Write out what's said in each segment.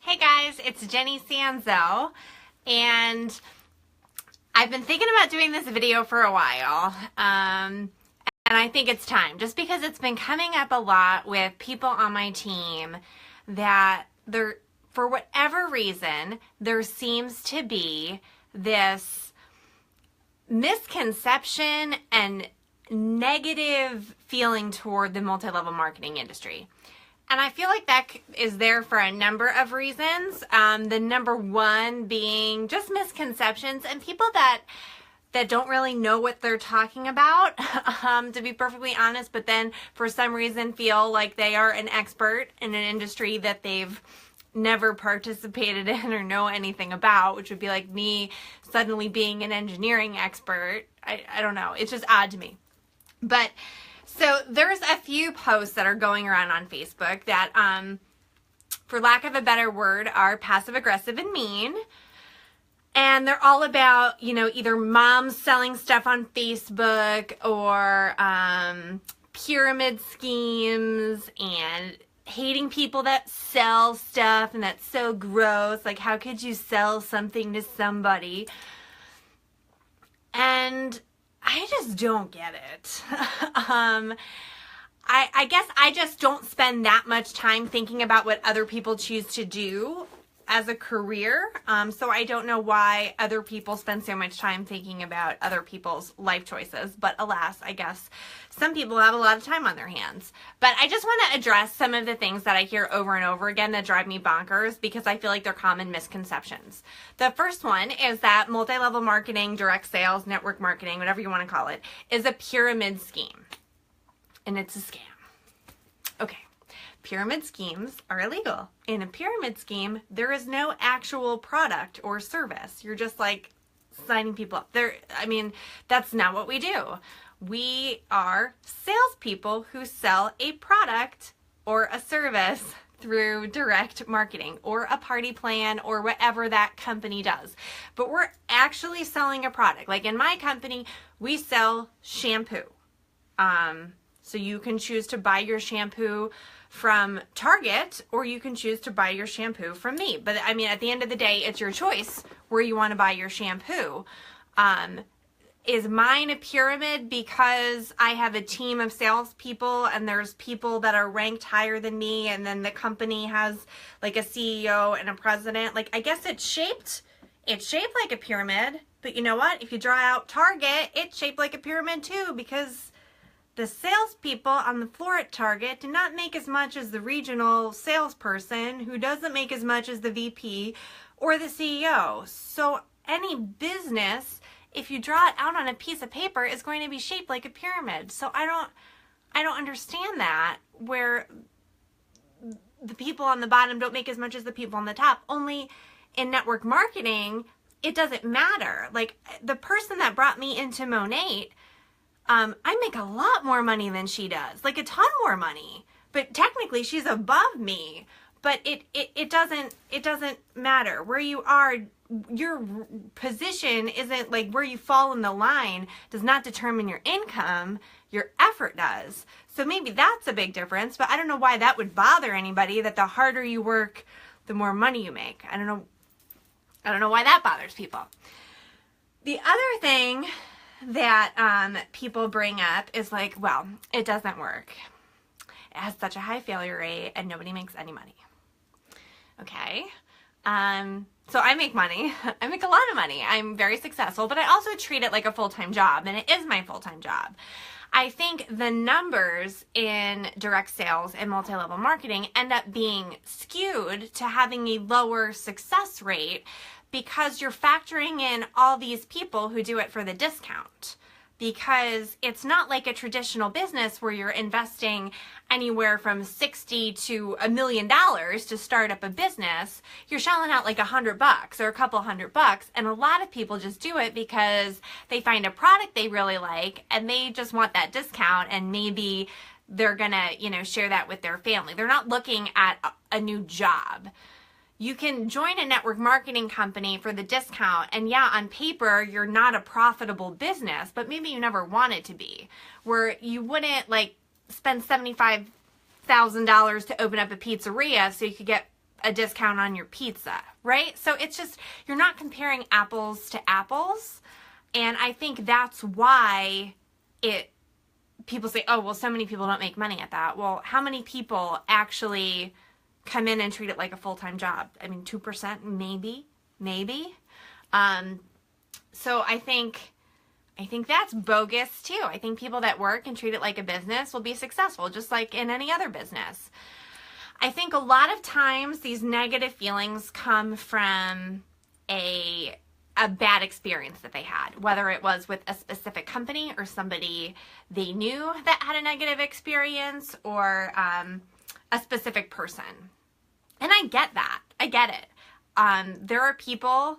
Hey guys, it's Jenny Sanzo, and I've been thinking about doing this video for a while, and I think it's time, just because it's been coming up a lot with people on my team that for whatever reason, there seems to be this misconception and negative feeling toward the multi-level marketing industry. And I feel like that is there for a number of reasons. The number one being just misconceptions and people that don't really know what they're talking about, to be perfectly honest, but then for some reason feel like they are an expert in an industry that they've never participated in or know anything about, which would be like me suddenly being an engineering expert. I don't know. It's just odd to me. But so there's a few posts that are going around on Facebook that, for lack of a better word, are passive aggressive and mean. And they're all about, either moms selling stuff on Facebook or pyramid schemes and hating people that sell stuff, and that's so gross. Like, how could you sell something to somebody? And I just don't get it. I guess I just don't spend that much time thinking about what other people choose to do as a career. So I don't know why other people spend so much time thinking about other people's life choices. But alas, I guess some people have a lot of time on their hands. But I just want to address some of the things that I hear over and over again that drive me bonkers, because I feel like they're common misconceptions. The first one is that multi-level marketing, direct sales, network marketing, whatever you want to call it, is a pyramid scheme. And it's a scam. Okay. Pyramid schemes are illegal. In a pyramid scheme, there is no actual product or service. You're just like signing people up. That's not what we do. We are salespeople who sell a product or a service through direct marketing or a party plan or whatever that company does. But we're actually selling a product. Like in my company, we sell shampoo. So you can choose to buy your shampoo from Target, or you can choose to buy your shampoo from me. But at the end of the day, it's your choice where you want to buy your shampoo. Is mine a pyramid because I have a team of salespeople and there's people that are ranked higher than me, and then the company has like a CEO and a president? Like, I guess it's shaped like a pyramid, but you know what? If you draw out Target, it's shaped like a pyramid too, because the salespeople on the floor at Target do not make as much as the regional salesperson, who doesn't make as much as the VP or the CEO. So any business, if you draw it out on a piece of paper, is going to be shaped like a pyramid. So I don't understand that, where the people on the bottom don't make as much as the people on the top. Only in network marketing, it doesn't matter. Like, the person that brought me into Monate, I make a lot more money than she does, like a ton more money, but technically she's above me. But it doesn't matter where you are. Your position isn't like where you fall in the line does not determine your income. Your effort does. So maybe that's a big difference, but I don't know why that would bother anybody, that the harder you work, the more money you make. I don't know why that bothers people. The other thing that people bring up is like, well, it doesn't work. It has such a high failure rate and nobody makes any money. Okay. So I make money. I make a lot of money. I'm very successful, but I also treat it like a full-time job, and it is my full-time job. I think the numbers in direct sales and multi-level marketing end up being skewed to having a lower success rate, because you're factoring in all these people who do it for the discount. Because it's not like a traditional business where you're investing anywhere from $60,000 to $1 million to start up a business. You're shelling out like $100 or a couple $100, and a lot of people just do it because they find a product they really like and they just want that discount, and maybe they're gonna, share that with their family. They're not looking at a new job. You can join a network marketing company for the discount, and yeah, on paper, you're not a profitable business, but maybe you never wanted to be, where you wouldn't spend $75,000 to open up a pizzeria so you could get a discount on your pizza, right? So it's just, you're not comparing apples to apples. And I think that's why people say, oh, well, so many people don't make money at that. Well, how many people actually come in and treat it like a full-time job? I mean, 2%, maybe. So I think that's bogus too. I think people that work and treat it like a business will be successful, just like in any other business. I think a lot of times these negative feelings come from a bad experience that they had, whether it was with a specific company or somebody they knew that had a negative experience, or a specific person. And I get that. I get it. There are people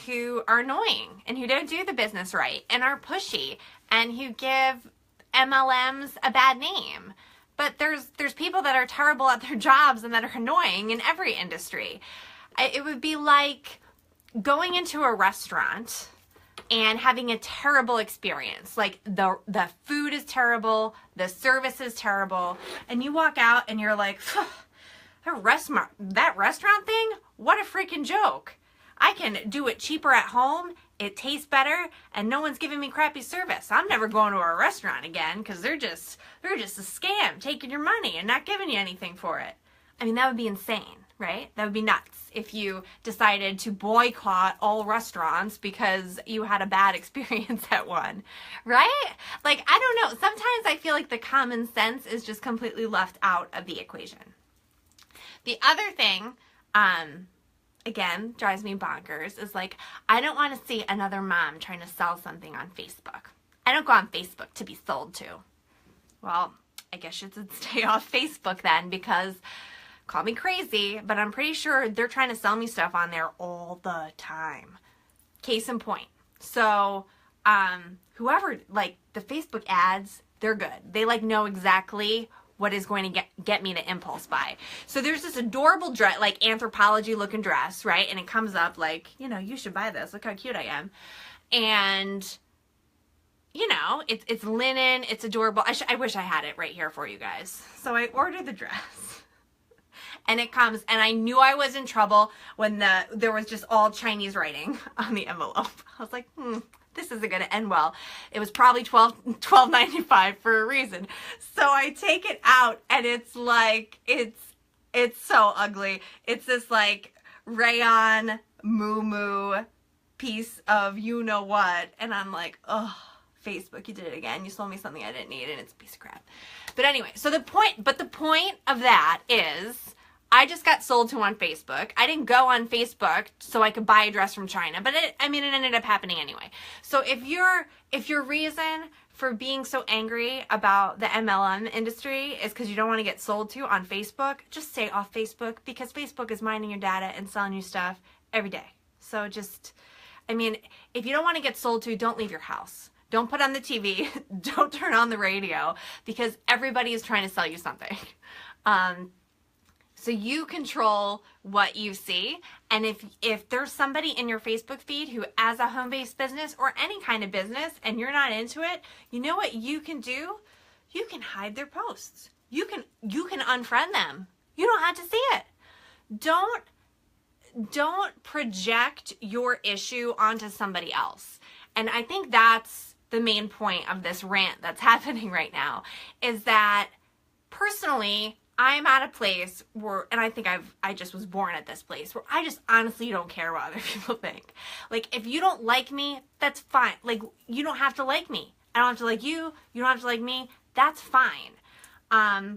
who are annoying and who don't do the business right and are pushy and who give MLMs a bad name. But there's people that are terrible at their jobs and that are annoying in every industry. It would be like going into a restaurant and having a terrible experience. Like the food is terrible, the service is terrible, and you walk out and you're like, that restaurant thing? What a freaking joke. I can do it cheaper at home, it tastes better, and no one's giving me crappy service. I'm never going to a restaurant again because they're just a scam, taking your money and not giving you anything for it. I mean, that would be insane, right? That would be nuts if you decided to boycott all restaurants because you had a bad experience at one, right? Like, I don't know. Sometimes I feel like the common sense is just completely left out of the equation. The other thing, again, drives me bonkers, is like, I don't want to see another mom trying to sell something on Facebook. I don't go on Facebook to be sold to. Well, I guess you should stay off Facebook then, because call me crazy, but I'm pretty sure they're trying to sell me stuff on there all the time. Case in point. So, whoever, like, the Facebook ads, they're good. They, like, know exactly what is going to get me to impulse buy. So there's this adorable dress, like Anthropologie looking dress, right? And it comes up like, you know, you should buy this. Look how cute I am. And, you know, it's linen. It's adorable. I wish I had it right here for you guys. So I ordered the dress. And it comes, and I knew I was in trouble when there was just all Chinese writing on the envelope. I was like, this isn't going to end well. It was probably $12.95 for a reason. So I take it out, and it's like, it's so ugly. It's this like rayon moo piece of you know what, and I'm like, oh, Facebook, you did it again. You sold me something I didn't need, and it's a piece of crap. But anyway, so the point of that is, I just got sold to on Facebook. I didn't go on Facebook so I could buy a dress from China, but it ended up happening anyway. So if your reason for being so angry about the MLM industry is because you don't want to get sold to on Facebook, just stay off Facebook, because Facebook is mining your data and selling you stuff every day. So just, I mean, if you don't want to get sold to, don't leave your house. Don't put on the TV. Don't turn on the radio, because everybody is trying to sell you something. So you control what you see. And if there's somebody in your Facebook feed who has a home-based business or any kind of business and you're not into it, you know what you can do? You can hide their posts. You can unfriend them. You don't have to see it. Don't project your issue onto somebody else. And I think that's the main point of this rant that's happening right now, is that personally, I'm at a place where, and I think I just was born at this place, where I just honestly don't care what other people think. Like, if you don't like me, that's fine. Like, you don't have to like me. I don't have to like you. You don't have to like me. That's fine. But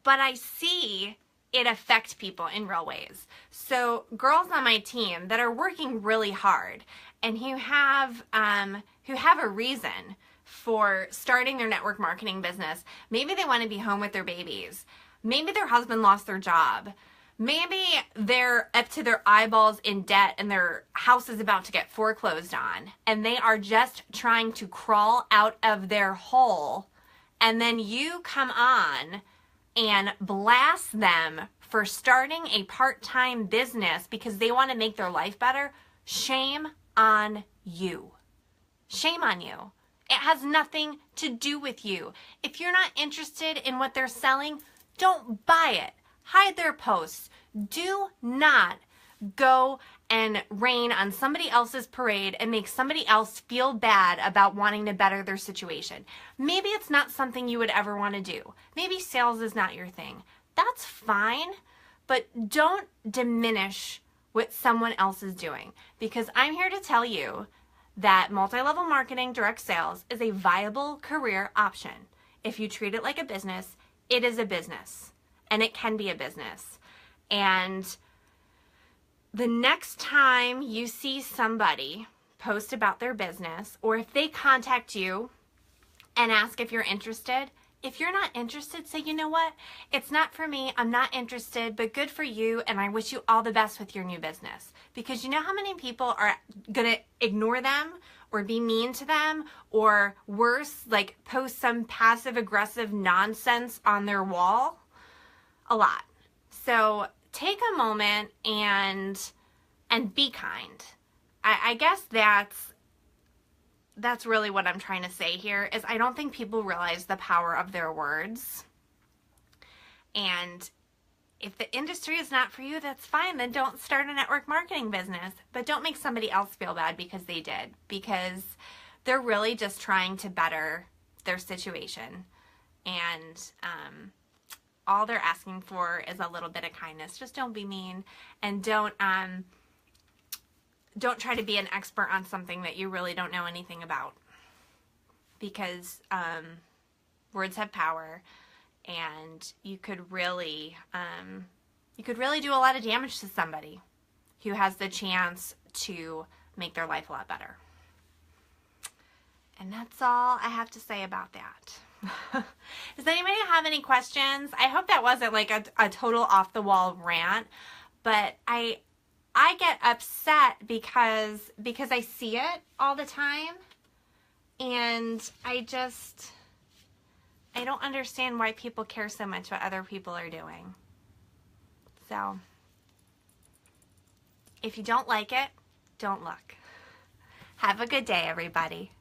I see it affect people in real ways. So girls on my team that are working really hard and who have a reason for starting their network marketing business. Maybe they want to be home with their babies. Maybe their husband lost their job. Maybe they're up to their eyeballs in debt and their house is about to get foreclosed on, and they are just trying to crawl out of their hole. And then you come on and blast them for starting a part-time business because they want to make their life better. Shame on you. Shame on you. It has nothing to do with you. If you're not interested in what they're selling, don't buy it. Hide their posts. Do not go and rain on somebody else's parade and make somebody else feel bad about wanting to better their situation. Maybe it's not something you would ever want to do. Maybe sales is not your thing. That's fine, but don't diminish what someone else is doing, because I'm here to tell you that multi-level marketing, direct sales is a viable career option. If you treat it like a business, it is a business, and it can be a business. And the next time you see somebody post about their business, or if they contact you and ask if you're interested, if you're not interested, say, you know what, it's not for me, I'm not interested, but good for you, and I wish you all the best with your new business. Because you know how many people are gonna ignore them or be mean to them, or worse, like post some passive aggressive nonsense on their wall? A lot. So take a moment and be kind. I guess that's really what I'm trying to say here, is I don't think people realize the power of their words. And if the industry is not for you, that's fine. Then don't start a network marketing business. But don't make somebody else feel bad because they did, because they're really just trying to better their situation. And all they're asking for is a little bit of kindness. Just don't be mean, and don't try to be an expert on something that you really don't know anything about, because words have power, and you could really do a lot of damage to somebody who has the chance to make their life a lot better. And that's all I have to say about that. Does anybody have any questions? I hope that wasn't like a total off the wall rant, but I get upset because I see it all the time, and I don't understand why people care so much what other people are doing. So if you don't like it, don't look. Have a good day, everybody.